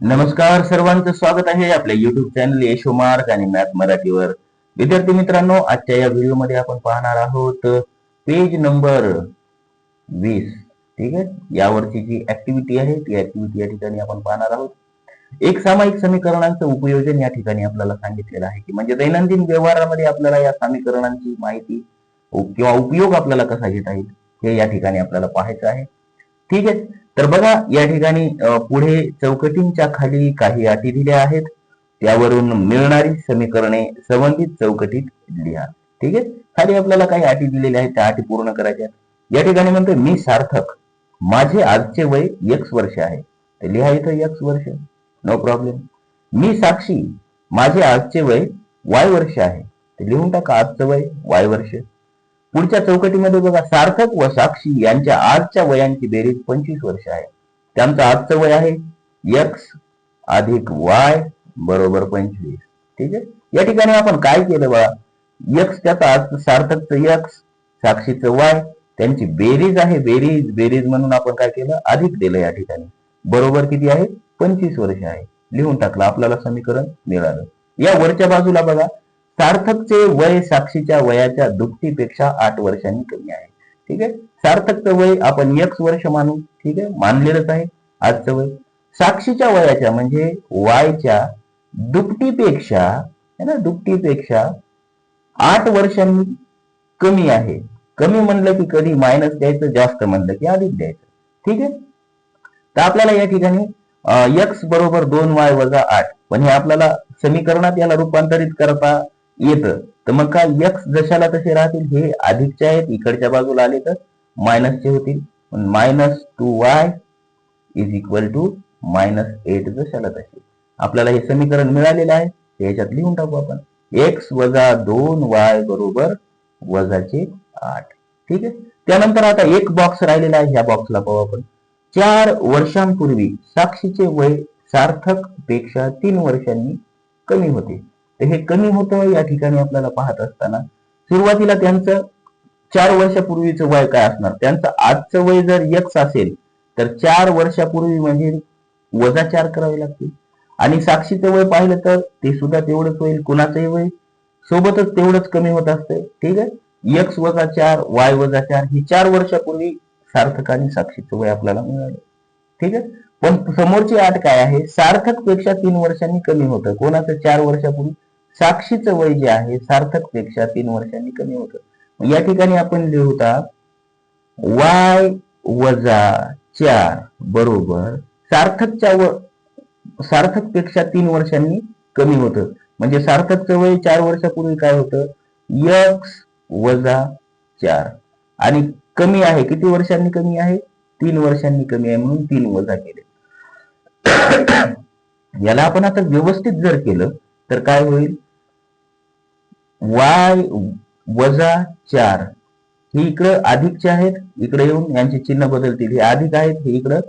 नमस्कार, सर्वांचं स्वागत आहे आपल्या युट्यूब चॅनल यशो मार्क आणि मॅथ मराठीवर. विद्यार्थी मित्रांनो, आजच्या या व्हिडिओमध्ये आपण पाहणार आहोत पेज नंबर 20. ठीक आहे, यावरची जी ऍक्टिव्हिटी आहे ती ऍक्टिव्हिटी या ठिकाणी आपण पाहणार आहोत. एक सामायिक समीकरणांचं उपयोजन या ठिकाणी आपल्याला सांगितलेलं आहे की म्हणजे दैनंदिन व्यवहारामध्ये आपल्याला या समीकरणांची माहिती किंवा उपयोग आपल्याला कसा घेता येईल हे या ठिकाणी आपल्याला पाहायचं आहे. ठीक आहे, तर बघा या ठिकाणी पुढे चौकटींच्या खाली काही अटी दिल्या आहेत, त्यावरून मिळणारी समीकरणे संबंधित चौकटीत लिहा. ठीक आहे, खाली आपल्याला काही अटी दिलेल्या आहेत, त्या अटी पूर्ण करायच्या. या ठिकाणी म्हणतोय मी सार्थक, माझे आजचे वय x वर्ष आहे, तर लिहा इथं x वर्ष, नो प्रॉब्लेम. मी साक्षी, माझे आजचे वय y वर्ष आहे, तर लिहून टाका आजचं वय y वर्ष. पुढच्या चौकटीमध्ये बघा, सार्थक व साक्षी यांच्या आजच्या वयांची बेरीज 25 वर्ष आहे. त्यांचं आजचं वय आहे x अधिक y बरोबर 25. ठीक आहे, या ठिकाणी आपण काय केलं बघा, x त्याचा आज सार्थकचं x, साक्षीचं y, त्यांची बेरीज आहे, बेरीज म्हणून आपण काय केलं, अधिक दिलं या ठिकाणी. बरोबर किती आहे, 25 वर्ष आहे. लिहून टाकलं, आपल्याला समीकरण मिळालं. या वरच्या बाजूला बघा, सार्थकचे वय साक्षीच्या वयाच्या दुपटीपेक्षा 8 वर्षांनी कमी आहे. ठीक आहे, सार्थकचं वय आपण x वर्ष मानू. ठीक आहे, मानलेलंच आहे आजचं वय. साक्षीच्या वयाच्या म्हणजे वायच्या दुपटीपेक्षा दुपटीपेक्षा 8 वर्षांनी कमी आहे. कमी म्हणलं की कधी मायनस द्यायचं, जास्त म्हणलं की अधिक द्यायचं. ठीक आहे, तर आपल्याला या ठिकाणी x बरोबर 2y वजा 8, पण हे आपल्याला समीकरणात याला रूपांतरित करता येतं. तर मग काय, x जशाला तसे राहतील, हे अधिकचे आहेत, इकडच्या बाजूला आले तर मायनसचे होतील. -2y इज इक्वल टू -8 जशाला तसे. आपल्याला हे समीकरण मिळालेलं आहे, याच्यात लिहून टाकू आपण. x वजा 2y बरोबर वजाचे 8. ठीक आहे, त्यानंतर आता एक बॉक्स राहिलेला आहे, ह्या बॉक्सला पाहू आपण. 4 वर्षांपूर्वी साक्षीचे वय सार्थक पेक्षा 3 वर्षांनी कमी होते. तर हे कमी होतं या ठिकाणी आपल्याला पाहत असताना, सुरुवातीला त्यांचं 4 वर्षापूर्वीचं वय काय असणार, त्यांचं आजचं वय जर x असेल तर 4 वर्षापूर्वी म्हणजे वजा 4 करावे लागतील. आणि साक्षीचं वय पाहिलं तर ते सुद्धा तेवढंच होईल, कुणाचंही वय सोबतच तेवढंच कमी होत असते. ठीक आहे, x वजा 4 y वजा 4 ही 4 वर्षापूर्वी सार्थक आणि साक्षीचं वय आपल्याला मिळालं. ठीक आहे, पण समोरची अट काय आहे, सार्थक पेक्षा 3 वर्षांनी कमी होतं. कोणाचं 4 वर्षापूर्वी, साक्षीचं वय जे आहे सार्थक पेक्षा 3 वर्षांनी कमी होतं. या ठिकाणी आपण लिहूता y वजा 4 बरोबर सार्थक पेक्षा 3 वर्षांनी कमी होतं. म्हणजे सार्थकचं वय 4 वर्षापूर्वी काय होतं, x वजा 4, आणि कमी आहे, किती वर्षांनी कमी आहे, 3 वर्षांनी कमी आहे, म्हणून 3 वजा केले. याला आपण आता व्यवस्थित जर केलं तर काय होईल, y वजा 4 हे इकडं अधिकचे आहेत, इकडे येऊन यांचे चिन्ह बदलतील, हे अधिक आहेत, हे इकडं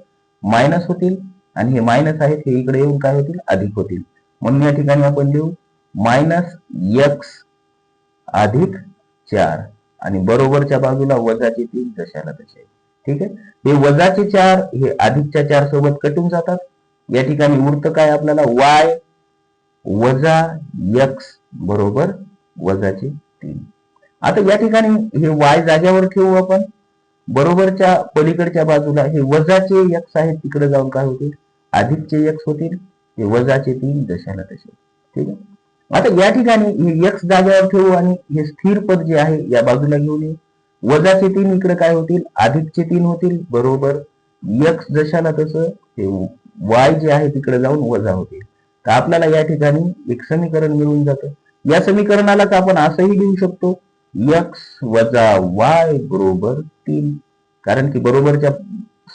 मायनस होतील, आणि हे मायनस आहेत, हे इकडे येऊन काय होतील, अधिक होतील. म्हणून या ठिकाणी आपण लिहू -x अधिक 4, आणि बरोबरच्या बाजूला वजाचे 3 जशाला तसे. ठीक आहे, हे वजाचे 4 हे अधिकच्या 4 सोबत कटून जातात. या ठिकाणी उरतं काय आपल्याला, y वजा x बरोबर वजाचे 3. आता या ठिकाणी हे y जागेवर ठेवू आपण, बरोबरच्या पलीकडच्या बाजूला हे वजाचे x आहेत, तिकडे जाऊन काय होतील, अधिकचे x होतील, हे वजाचे 3 जशाला तसे. ठीक आहे, आता या ठिकाणी हे x जागेवर ठेवू आणि हे स्थिर पद जे आहे या बाजूला घेऊन येऊ. वजाचे 3 इकडे काय होतील, अधिकचे 3 होतील, बरोबर x जशाला तसं हे y जे आहे तिकडे जाऊन वजा होतील. तर आपल्याला या ठिकाणी एक समीकरण मिळून जातं. या समीकरणालाच आपण असंही लिहू शकतो, x वजा y बरोबर 3, कारण की बरोबरच्या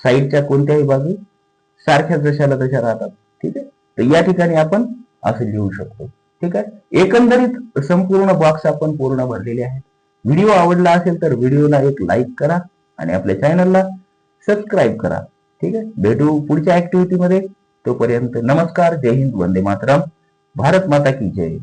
साईडच्या कोणत्याही बाजू सारख्या जशाला तशा राहतात. ठीक आहे, तर या ठिकाणी आपण असं लिहू शकतो. ठीक आहे, एकंदरीत संपूर्ण बॉक्स आपण पूर्ण भरलेले आहेत. व्हिडिओ आवडला असेल तर व्हिडिओला एक लाईक करा आणि आपल्या चॅनलला सबस्क्राईब करा. ठीक आहे, भेटू पुढच्या ऍक्टिव्हिटी मध्ये. तोपर्यंत नमस्कार, जय हिंद, वंदे मातरम, भारत माता की जय.